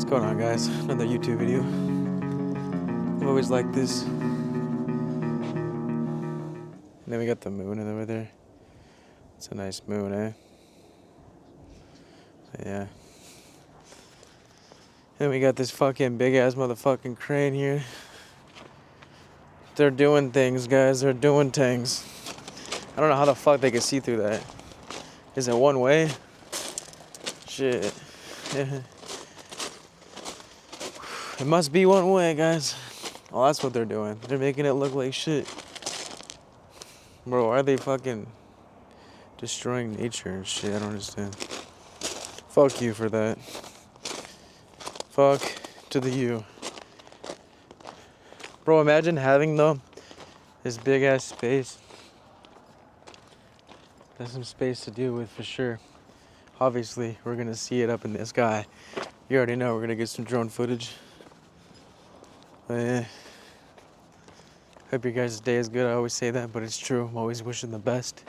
going on, guys? Another YouTube video. I always like this. And then we got the moon over there. It's a nice moon, eh? So, yeah. And we got this fucking big ass motherfucking crane here. They're doing things, guys. They're doing things. I don't know how the fuck they can see through that. Is it one way? Shit. It must be one way, guys. Oh, that's what they're doing. They're making it look like shit. Bro, why are they fucking destroying nature and shit? I don't understand. Fuck you for that. Fuck to the you. Bro, imagine having, though, this big ass space. There's some space to deal with for sure. Obviously, we're gonna see it up in the sky. You already know we're gonna get some drone footage. But yeah. Hope your guys' day is good. I always say that, but it's true. I'm always wishing the best.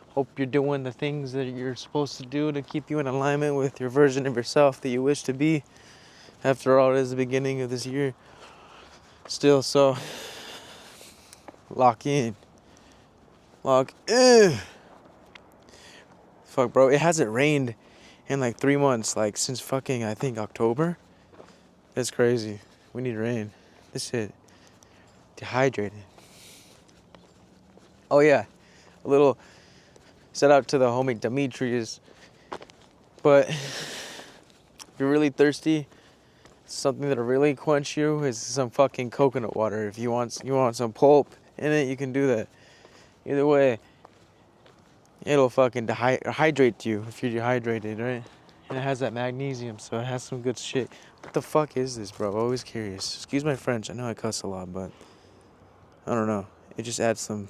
Hope you're doing the things that you're supposed to do to keep you in alignment with your version of yourself that you wish to be. After all, it is the beginning of this year. Still, so lock in. Lock in. Fuck, bro. It hasn't rained in like 3 months, like since fucking, I think, October. That's crazy. We need rain. This shit. Dehydrated. Oh, yeah. A little shout out to the homie Demetrius. But if you're really thirsty, something that'll really quench you is some fucking coconut water. If you want some pulp in it, you can do that. Either way, it'll fucking hydrate you if you're dehydrated, right? And it has that magnesium, so it has some good shit. What the fuck is this, bro? I'm always curious. Excuse my French. I know I cuss a lot, but I don't know. It just adds some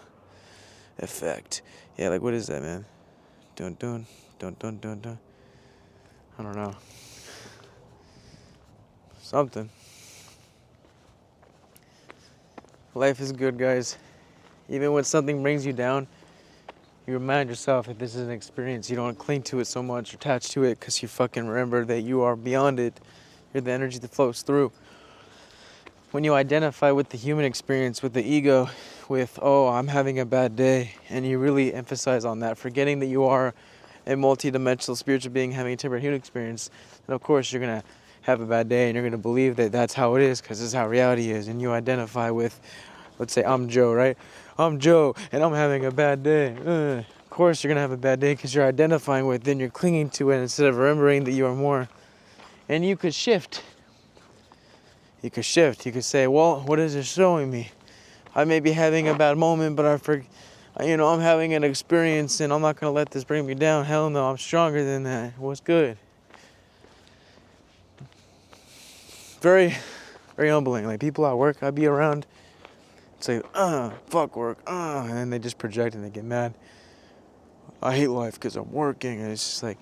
effect. Yeah, like, what is that, man? Dun dun dun dun dun dun. I don't know. Something. Life is good, guys. Even when something brings you down, you remind yourself that this is an experience. You don't cling to it so much, attach to it, because you fucking remember that you are beyond it. You're the energy that flows through. When you identify with the human experience, with the ego, with, oh, I'm having a bad day, and you really emphasize on that, forgetting that you are a multi-dimensional spiritual being having a temporary human experience, then of course you're going to have a bad day, and you're going to believe that that's how it is, because this is how reality is, and you identify with, let's say I'm Joe, right? I'm Joe, and I'm having a bad day. Of course you're going to have a bad day, because you're identifying with it, then you're clinging to it, instead of remembering that you are more. And you could shift. You could shift. You could say, well, what is it showing me? I may be having a bad moment, but I'm having an experience, and I'm not going to let this bring me down. Hell no, I'm stronger than that. What's good? Very, very humbling. Like, people at work I'd be around say, fuck work, and then they just project and they get mad. I hate life because I'm working. And it's just like,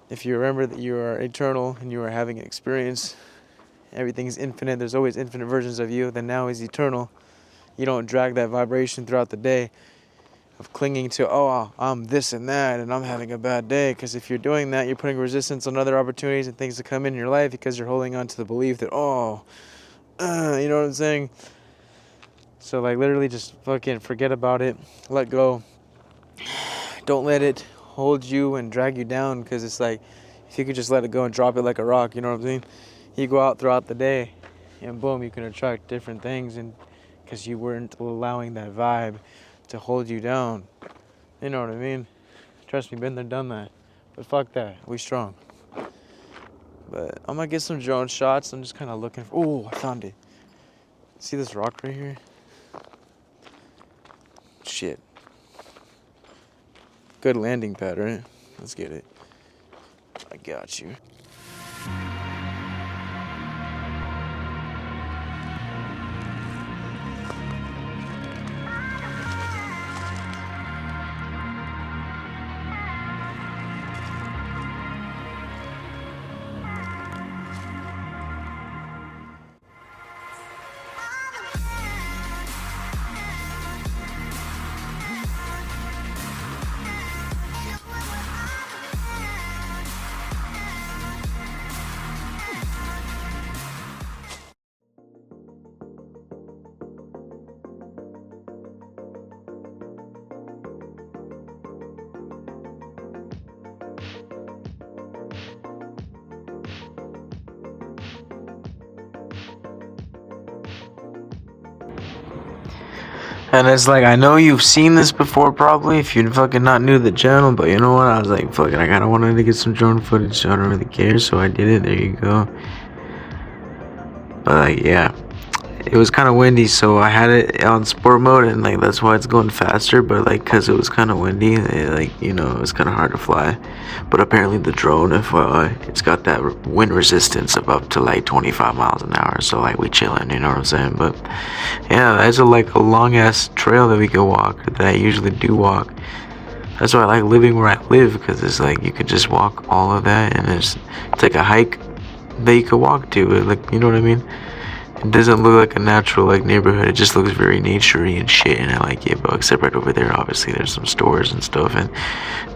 if you remember that you are eternal and you are having an experience, everything is infinite, there's always infinite versions of you, then now is eternal. You don't drag that vibration throughout the day of clinging to, oh, I'm this and that, and I'm having a bad day. Because if you're doing that, you're putting resistance on other opportunities and things to come in your life, because you're holding on to the belief that, you know what I'm saying? So, like, literally just fucking forget about it. Let go. Don't let it hold you and drag you down, because it's like, if you could just let it go and drop it like a rock, you know what I'm saying? You go out throughout the day, and boom, you can attract different things, and because you weren't allowing that vibe to hold you down. You know what I mean? Trust me, been there, done that. But fuck that, we strong. But I'm gonna get some drone shots. I'm just kind of looking for, oh, I found it. See this rock right here? Shit. Good landing pad, right? Let's get it. I got you. And it's like, I know you've seen this before probably if you're fucking not new to the channel, but you know what? I was like, fucking, I kinda wanted to get some drone footage, so I don't really care, so I did it. There you go. But like, yeah. It was kind of windy, so I had it on sport mode, and like that's why it's going faster. But like, cause it was kind of windy, it was kind of hard to fly. But apparently the drone, it's got that wind resistance of up to like 25 miles an hour. So like we chilling, you know what I'm saying? But yeah, that's like a long ass trail that we could walk, that I usually do walk. That's why I like living where I live, because it's like you could just walk all of that, and it's like a hike that you could walk to. Like, you know what I mean? It doesn't look like a natural like neighborhood. It just looks very naturey and shit, and I like it. But except right over there, obviously there's some stores and stuff. And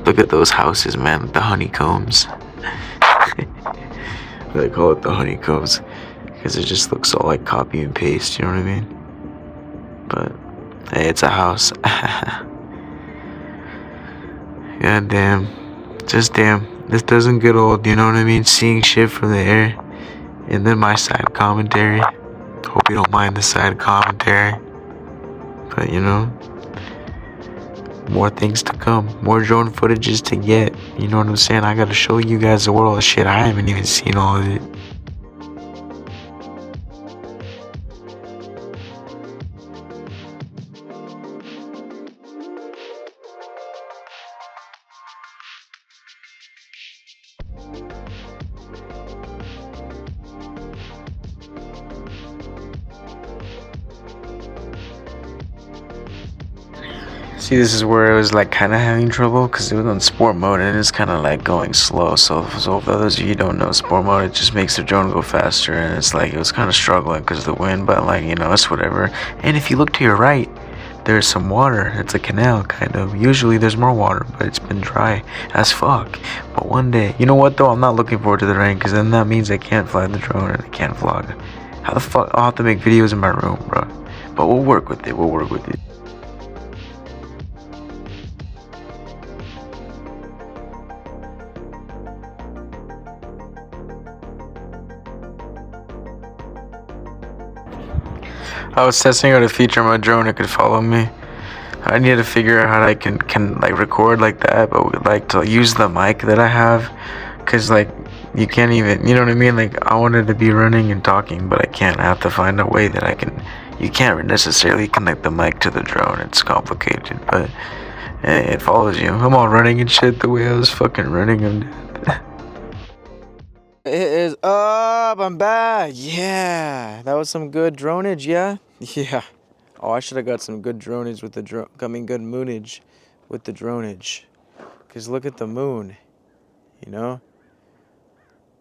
look at those houses, man. The honeycombs. They call it the honeycombs because it just looks all like copy and paste. You know what I mean? But hey, it's a house. God damn, just damn. This doesn't get old. You know what I mean? Seeing shit from the air, and then my side commentary. Hope you don't mind the side commentary. But you know, more things to come. More drone footages to get. You know what I'm saying? I gotta show you guys the world of shit. I haven't even seen all of it. See, this is where it was like kind of having trouble because it was on sport mode and it's kind of like going slow. So for those of you who don't know sport mode, it just makes the drone go faster, and it's like it was kind of struggling because of the wind, but like, you know, it's whatever. And if you look to your right, there's some water. It's a canal, kind of. Usually there's more water, but it's been dry as fuck. But one day, you know what though? I'm not looking forward to the rain, because then that means I can't fly the drone and I can't vlog. How the fuck? I'll have to make videos in my room, bro. But we'll work with it. We'll work with it. I was testing out a feature on my drone that could follow me. I need to figure out how I can like record like that, but would like to use the mic that I have, cause like you can't even, you know what I mean? Like I wanted to be running and talking, but I can't. I have to find a way that I can. You can't necessarily connect the mic to the drone. It's complicated, but it follows you. I'm all running and shit the way I was fucking running. I'm dead. It is up. I'm back. Yeah, that was some good dronage. Yeah. Yeah. Oh, I should have got some good dronage with the drone. Good moonage with the dronage. Cause look at the moon. You know.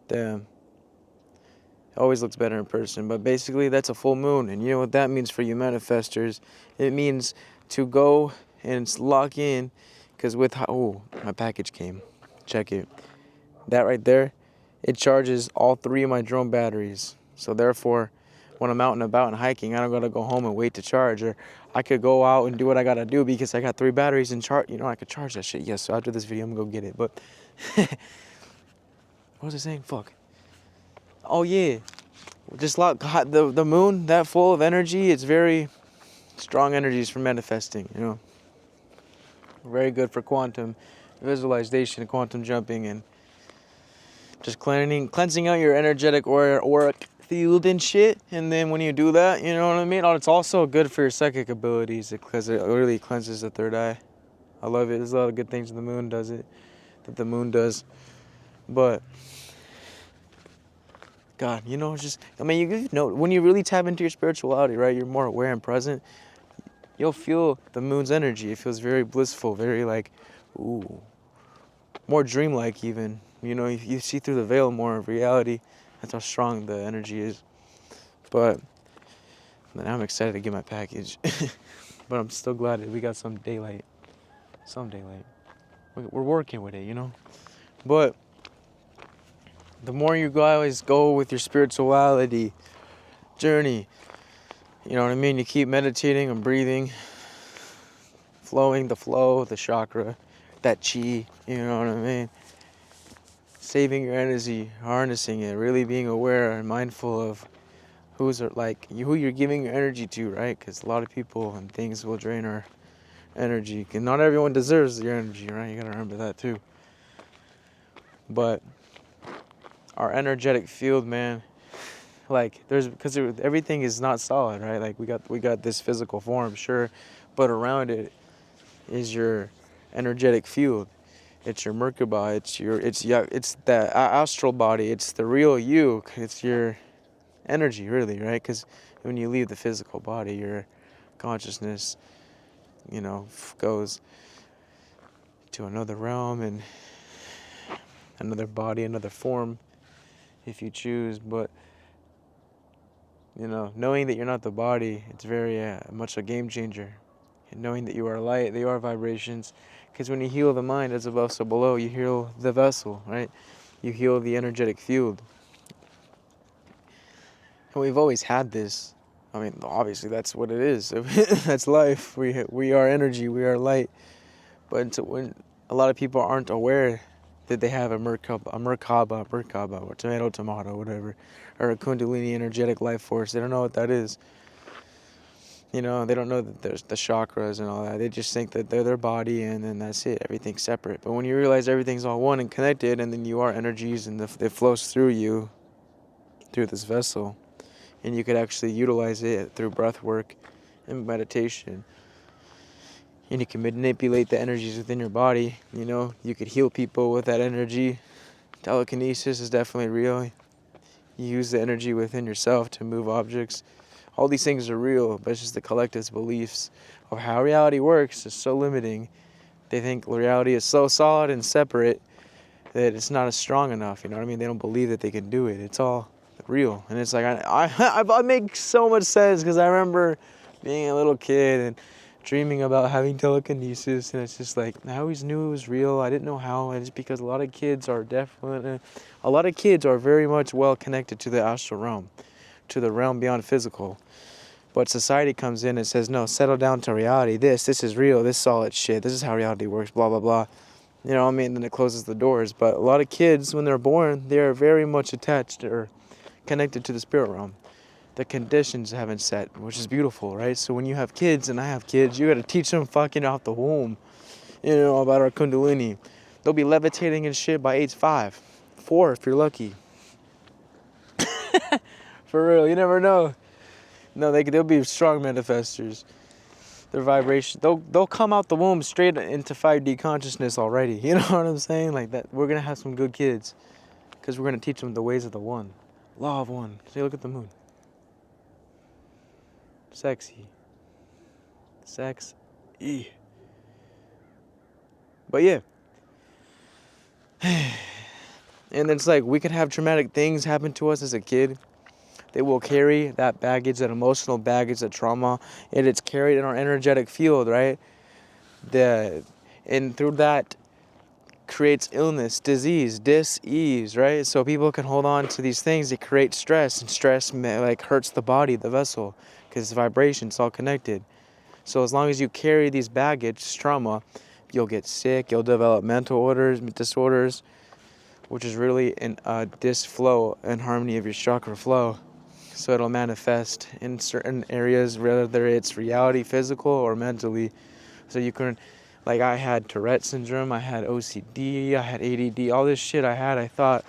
Damn. It always looks better in person. But basically, that's a full moon, and you know what that means for you manifestors. It means to go and lock in. Cause with my package came. Check it. That right there. It charges all 3 of my drone batteries. So therefore, when I'm out and about and hiking, I don't gotta go home and wait to charge. Or I could go out and do what I gotta do because I got 3 batteries and charge. You know, I could charge that shit. Yes, so after this video, I'm gonna go get it. But what was I saying? Fuck. Oh yeah, just the moon. That full of energy. It's very strong energies for manifesting. You know, very good for quantum visualization, quantum jumping, and just cleansing out your energetic auric field and shit. And then when you do that, you know what I mean? Oh, it's also good for your psychic abilities because it really cleanses the third eye. I love it. There's a lot of good things the moon does that the moon does. But God, you know, you know, when you really tap into your spirituality, right? You're more aware and present. You'll feel the moon's energy. It feels very blissful, very like, ooh, more dreamlike even. You know, you see through the veil more of reality. That's how strong the energy is. But now I'm excited to get my package. But I'm still glad that we got some daylight. Some daylight. We're working with it, you know? But the more you guys go with your spirituality journey, you know what I mean? You keep meditating and breathing, flowing the flow, the chakra, that chi, you know what I mean? Saving your energy, harnessing it, really being aware and mindful of who you're giving your energy to, right? Because a lot of people and things will drain our energy, and not everyone deserves your energy, right? You gotta remember that too. But our energetic field, man, like because everything is not solid, right? Like we got this physical form, sure, but around it is your energetic field. It's your Merkaba. It's the astral body. It's the real you. It's your energy, really, right? Because when you leave the physical body, your consciousness, goes to another realm and another body, another form, if you choose. But knowing that you're not the body, it's very much a game changer. And knowing that you are light, that you are vibrations. Because when you heal the mind, as above, so below, you heal the vessel, right? You heal the energetic field. And we've always had this. I mean, obviously, that's what it is. That's life. We are energy. We are light. But when a lot of people aren't aware that they have a Merkaba, or tomato, whatever, or a Kundalini energetic life force, they don't know what that is. They don't know that there's the chakras and all that. They just think that they're their body and then that's it. Everything's separate. But when you realize everything's all one and connected, and then you are energies and it flows through you, through this vessel, and you could actually utilize it through breath work and meditation. And you can manipulate the energies within your body. You could heal people with that energy. Telekinesis is definitely real. You use the energy within yourself to move objects. All these things are real, but it's just the collective's beliefs of how reality works is so limiting. They think reality is so solid and separate that it's not as strong enough. You know what I mean? They don't believe that they can do it. It's all real. And it's like, I make so much sense because I remember being a little kid and dreaming about having telekinesis, and it's just like, I always knew it was real. I didn't know how, and it's because a lot of kids are very much well connected to the astral realm, to the realm beyond physical. But society comes in and says, no, settle down to reality. This is real. This solid shit. This is how reality works, blah, blah, blah. You know what I mean? Then it closes the doors. But a lot of kids, when they're born, they are very much attached or connected to the spirit realm. The conditions haven't set, which is beautiful, right? So when you have kids, and I have kids, you got to teach them fucking out the womb, about our Kundalini. They'll be levitating and shit by age 5, 4 if you're lucky. For real, you never know. No, they'll be strong manifestors. Their vibration, they'll come out the womb straight into 5D consciousness already. You know what I'm saying? Like that, we're gonna have some good kids, because we're gonna teach them the ways of the one, law of one. See, look at the moon. Sexy. But yeah. And it's like, we could have traumatic things happen to us as a kid. They will carry that baggage, that emotional baggage, that trauma, and it's carried in our energetic field, right? And through that creates illness, disease, dis-ease, right? So people can hold on to these things that create stress, and stress hurts the body, the vessel, because it's vibration, it's all connected. So as long as you carry these baggage, trauma, you'll get sick, you'll develop mental disorders, which is really a disflow and harmony of your chakra flow. So it'll manifest in certain areas, whether it's reality, physical, or mentally. So you can, like, I had Tourette syndrome, I had OCD, I had ADD, all this shit I thought,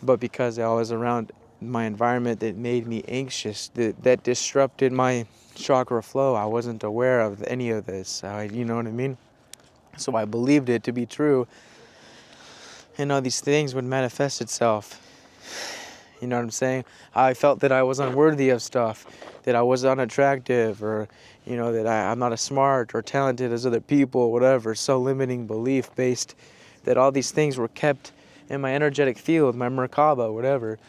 but because I was around my environment that made me anxious, that disrupted my chakra flow, I wasn't aware of any of this, you know what I mean? So I believed it to be true, and all these things would manifest itself. You know what I'm saying? I felt that I was unworthy of stuff, that I was unattractive, or, that I'm not as smart or talented as other people, whatever. So limiting belief based that all these things were kept in my energetic field, my Merkaba, whatever.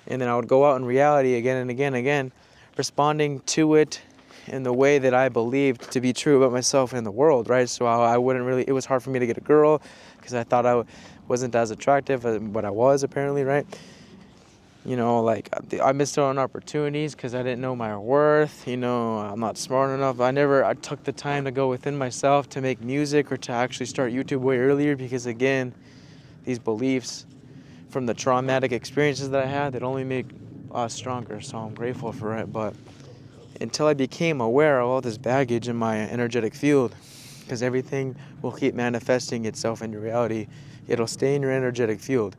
And then I would go out in reality again and again and again, responding to it in the way that I believed to be true about myself and the world, right? So I wouldn't really, it was hard for me to get a girl because I thought I wasn't as attractive as what I was, apparently, right? I missed out on opportunities because I didn't know my worth. I'm not smart enough. I took the time to go within myself to make music or to actually start YouTube way earlier because, again, these beliefs from the traumatic experiences that I had that only make a lot stronger, so I'm grateful for it. But until I became aware of all this baggage in my energetic field, because everything will keep manifesting itself into reality, it'll stay in your energetic field.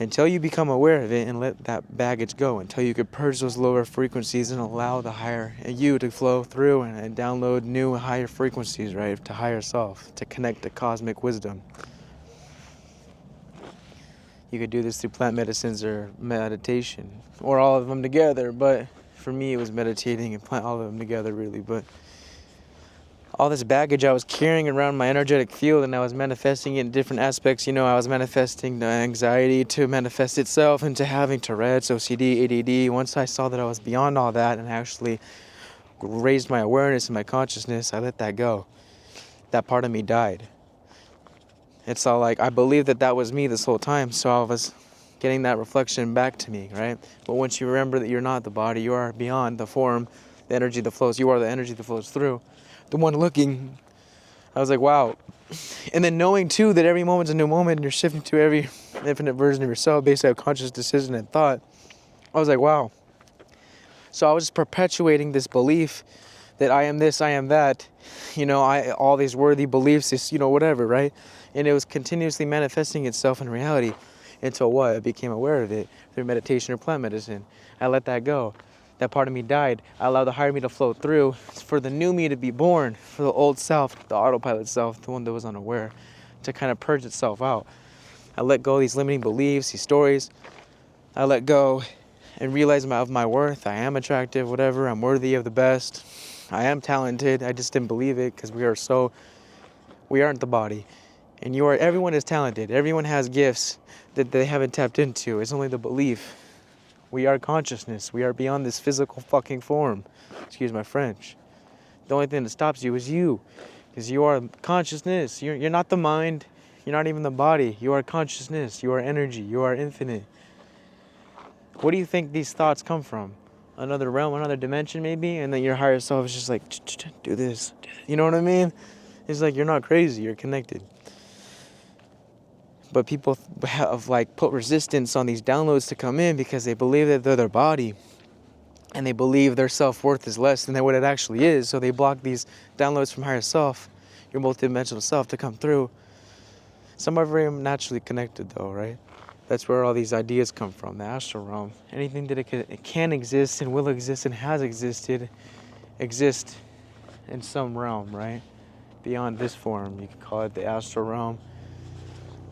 Until you become aware of it and let that baggage go, until you could purge those lower frequencies and allow the higher you to flow through and download new higher frequencies, right, to higher self, to connect to cosmic wisdom. You could do this through plant medicines or meditation, or all of them together, but for me it was meditating and plant all of them together really. But all this baggage I was carrying around my energetic field, and I was manifesting it in different aspects. I was manifesting the anxiety to manifest itself into having Tourette's, OCD, ADD. Once I saw that I was beyond all that and actually raised my awareness and my consciousness, I let that go. That part of me died. It's all like, I believed that was me this whole time, so I was getting that reflection back to me, right? But once you remember that you're not the body, you are beyond the form, the energy that flows, you are the energy that flows through. The one looking, I was like, wow. And then knowing too that every moment's a new moment and you're shifting to every infinite version of yourself based on conscious decision and thought, I was like, wow. So I was just perpetuating this belief that I am this, I am that, all these worthy beliefs, this, whatever, right? And it was continuously manifesting itself in reality until what? I became aware of it through meditation or plant medicine. I let that go. That part of me died. I allowed the higher me to flow through for the new me to be born, for the old self, the autopilot self, the one that was unaware, to kind of purge itself out. I let go of these limiting beliefs, these stories. I let go and realize of my worth. I am attractive, whatever. I'm worthy of the best. I am talented. I just didn't believe it because we aren't the body. And everyone is talented. Everyone has gifts that they haven't tapped into. It's only the belief. We are consciousness. We are beyond this physical fucking form. Excuse my French. The only thing that stops you is you. Because you are consciousness. You're not the mind. You're not even the body. You are consciousness. You are energy. You are infinite. What do you think these thoughts come from? Another realm, another dimension maybe? And then your higher self is just like, do this. You know what I mean? It's like, you're not crazy. You're connected. But people have put resistance on these downloads to come in because they believe that they're their body and they believe their self-worth is less than what it actually is. So they block these downloads from higher self, your multidimensional self, to come through. Some are very naturally connected though, right? That's where all these ideas come from, the astral realm. Anything that it can exist and will exist and has existed, exist in some realm, right? Beyond this form. You could call it the astral realm.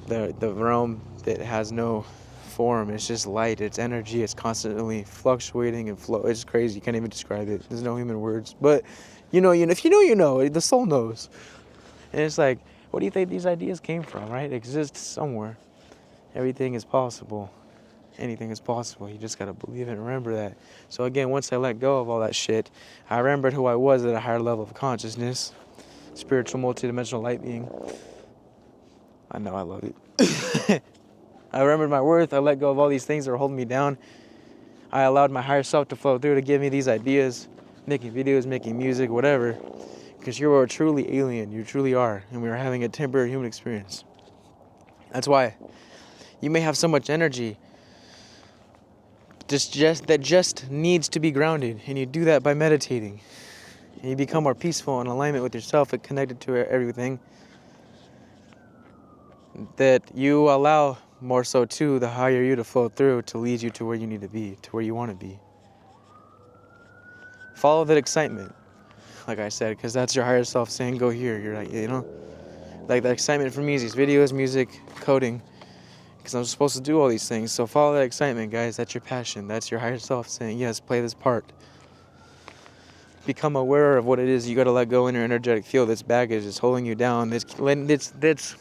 The realm that has no form. It's just light. It's energy. It's constantly fluctuating and flow. It's crazy. You can't even describe it. There's no human words. But if you know. The soul knows. And it's like, what do you think these ideas came from, right? It exists somewhere. Everything is possible. Anything is possible. You just gotta believe it and remember that. So again, once I let go of all that shit, I remembered who I was at a higher level of consciousness. Spiritual multidimensional light being. I know, I love it. I remembered my worth. I let go of all these things that were holding me down. I allowed my higher self to flow through to give me these ideas, making videos, making music, whatever. Because you are truly alien. You truly are. And we are having a temporary human experience. That's why you may have so much energy that just needs to be grounded. And you do that by meditating. And you become more peaceful in alignment with yourself and connected to everything. That you allow more so too the higher you to flow through to lead you to where you need to be, to where you want to be. Follow that excitement, like I said, because that's your higher self saying go here. You're like, like the excitement for me is these videos, music, coding, because I'm supposed to do all these things. So follow that excitement, guys. That's your passion. That's your higher self saying, yes, play this part. Become aware of what it is you got to let go in your energetic field. This baggage is holding you down. That's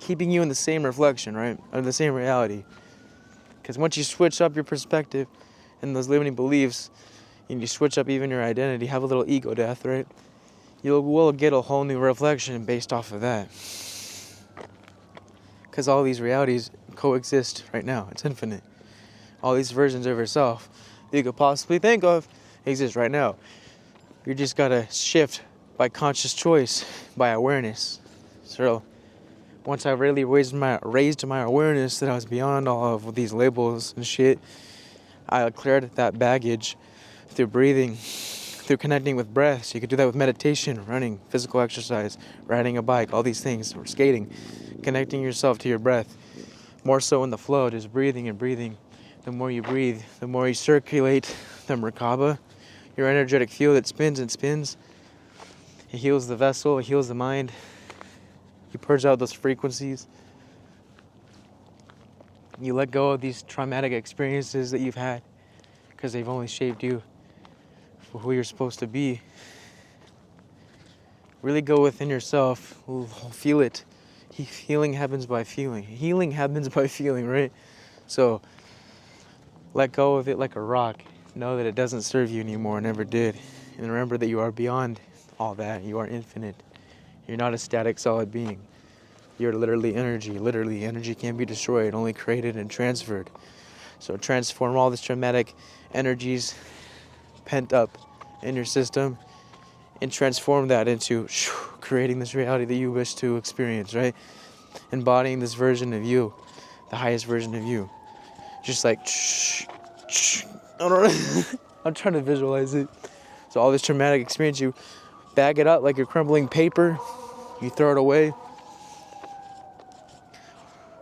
keeping you in the same reflection, right? Or the same reality. Because once you switch up your perspective and those limiting beliefs, and you switch up even your identity, have a little ego death, right? You will get a whole new reflection based off of that. Because all these realities coexist right now. It's infinite. All these versions of yourself you could possibly think of exist right now. You just gotta shift by conscious choice, by awareness. So Once I really raised my awareness that I was beyond all of these labels and shit, I cleared that baggage through breathing, through connecting with breath. So you could do that with meditation, running, physical exercise, riding a bike, all these things, or skating, connecting yourself to your breath. More so in the flow, just breathing and breathing. The more you breathe, the more you circulate the Merkaba, your energetic field that spins and spins. It heals the vessel, it heals the mind. You purge out those frequencies. You let go of these traumatic experiences that you've had because they've only shaped you for who you're supposed to be. Really go within yourself, feel it. Healing happens by feeling. Healing happens by feeling, right? So let go of it like a rock. Know that it doesn't serve you anymore, never did. And remember that you are beyond all that. You are infinite. You're not a static, solid being. You're literally energy. Literally, energy can't be destroyed, only created and transferred. So transform all these traumatic energies pent up in your system and transform that into creating this reality that you wish to experience, right? Embodying this version of you, the highest version of you. Just like, I don't know. I'm trying to visualize it. So all this traumatic experience, you bag it up like you're crumbling paper. You throw it away.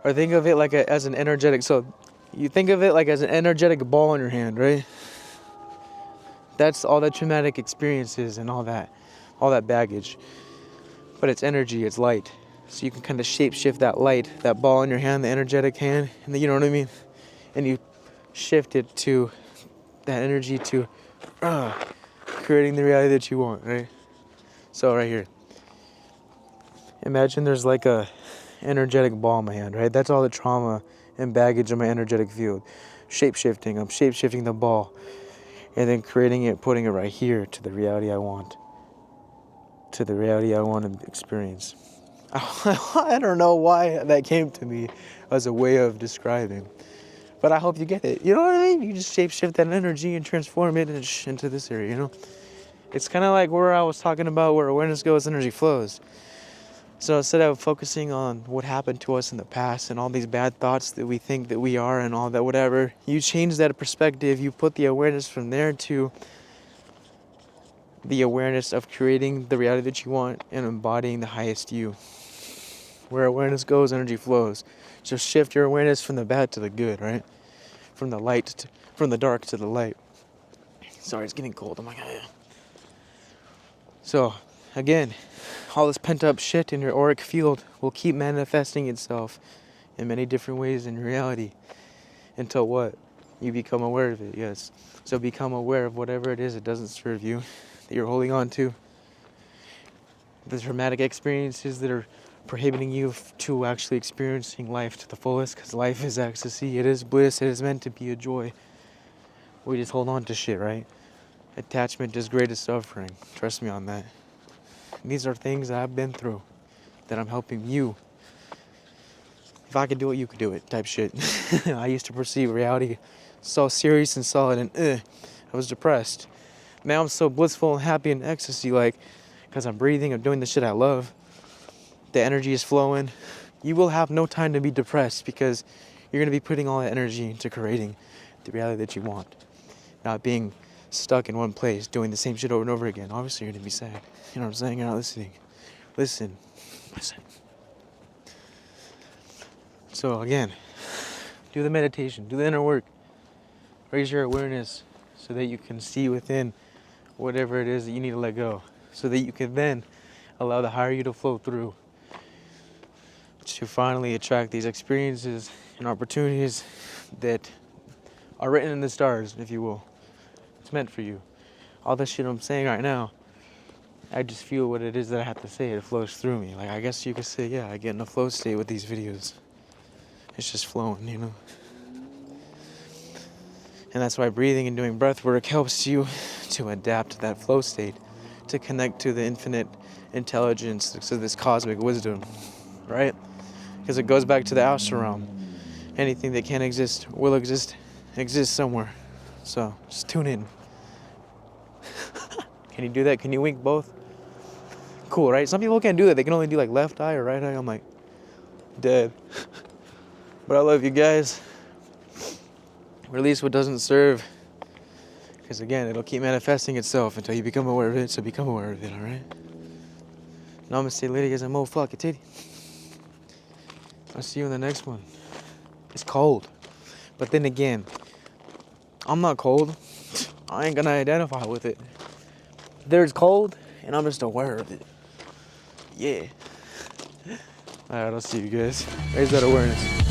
Or think of it like as an energetic, so you think of it like as an energetic ball in your hand, right? That's all that traumatic experiences and all that baggage. But it's energy, it's light. So you can kind of shape shift that light, that ball in your hand, the energetic hand, and you know what I mean? And you shift it to that energy to creating the reality that you want, right? So right here, imagine there's like a energetic ball in my hand, right? That's all the trauma and baggage in my energetic field. Shape-shifting, I'm shape-shifting the ball and then creating it, putting it right here to the reality I want. To the reality I want to experience. I don't know why that came to me as a way of describing. But I hope you get it. You know what I mean? You just shape-shift that energy and transform it into this area, you know? It's kind of like where I was talking about where awareness goes, energy flows. So instead of focusing on what happened to us in the past and all these bad thoughts that we think that we are and all that, whatever, you change that perspective. You put the awareness from there to the awareness of creating the reality that you want and embodying the highest you. Where awareness goes, energy flows. Just shift your awareness from the bad to the good, right? From the dark to the light. Sorry, it's getting cold. Oh my god. So, again, all this pent up shit in your auric field will keep manifesting itself in many different ways in reality until what? You become aware of it, yes. So become aware of whatever it is that doesn't serve you, that you're holding on to. The traumatic experiences that are prohibiting you to actually experiencing life to the fullest, because life is ecstasy, it is bliss, it is meant to be a joy. We just hold on to shit, right? Attachment is greatest suffering. Trust me on that. These are things that I've been through that I'm helping you. If I could do it, you could do it type shit. I used to perceive reality so serious and solid and I was depressed. Now I'm so blissful and happy and ecstasy, like, because I'm breathing, I'm doing the shit I love. The energy is flowing. You will have no time to be depressed because you're going to be putting all that energy into creating the reality that you want. Not being stuck in one place, doing the same shit over and over again. Obviously, you're going to be sad. You know what I'm saying? You're not listening. Listen. So again, do the meditation, do the inner work. Raise your awareness so that you can see within whatever it is that you need to let go. So that you can then allow the higher you to flow through. To finally attract these experiences and opportunities that are written in the stars, if you will. It's meant for you. All this shit I'm saying right now, I just feel what it is that I have to say. It flows through me. Like, I guess you could say, yeah, I get in a flow state with these videos. It's just flowing, you know? And that's why breathing and doing breath work helps you to adapt to that flow state, to connect to the infinite intelligence, to this cosmic wisdom, right? Because it goes back to the astral realm. Anything that can exist will exist somewhere. So just tune in. Can you do that? Can you wink both? Cool, right? Some people can't do that. They can only do like left eye or right eye. I'm like, Dead. But I love you guys. Release what doesn't serve. Because again, it'll keep manifesting itself until you become aware of it. So become aware of it, alright? Namaste, ladies and motherfucking titty. I'll see you in the next one. It's cold. But then again, I'm not cold. I ain't gonna identify with it. There's cold, and I'm just aware of it. Yeah. Alright, I'll see you guys. Raise that awareness.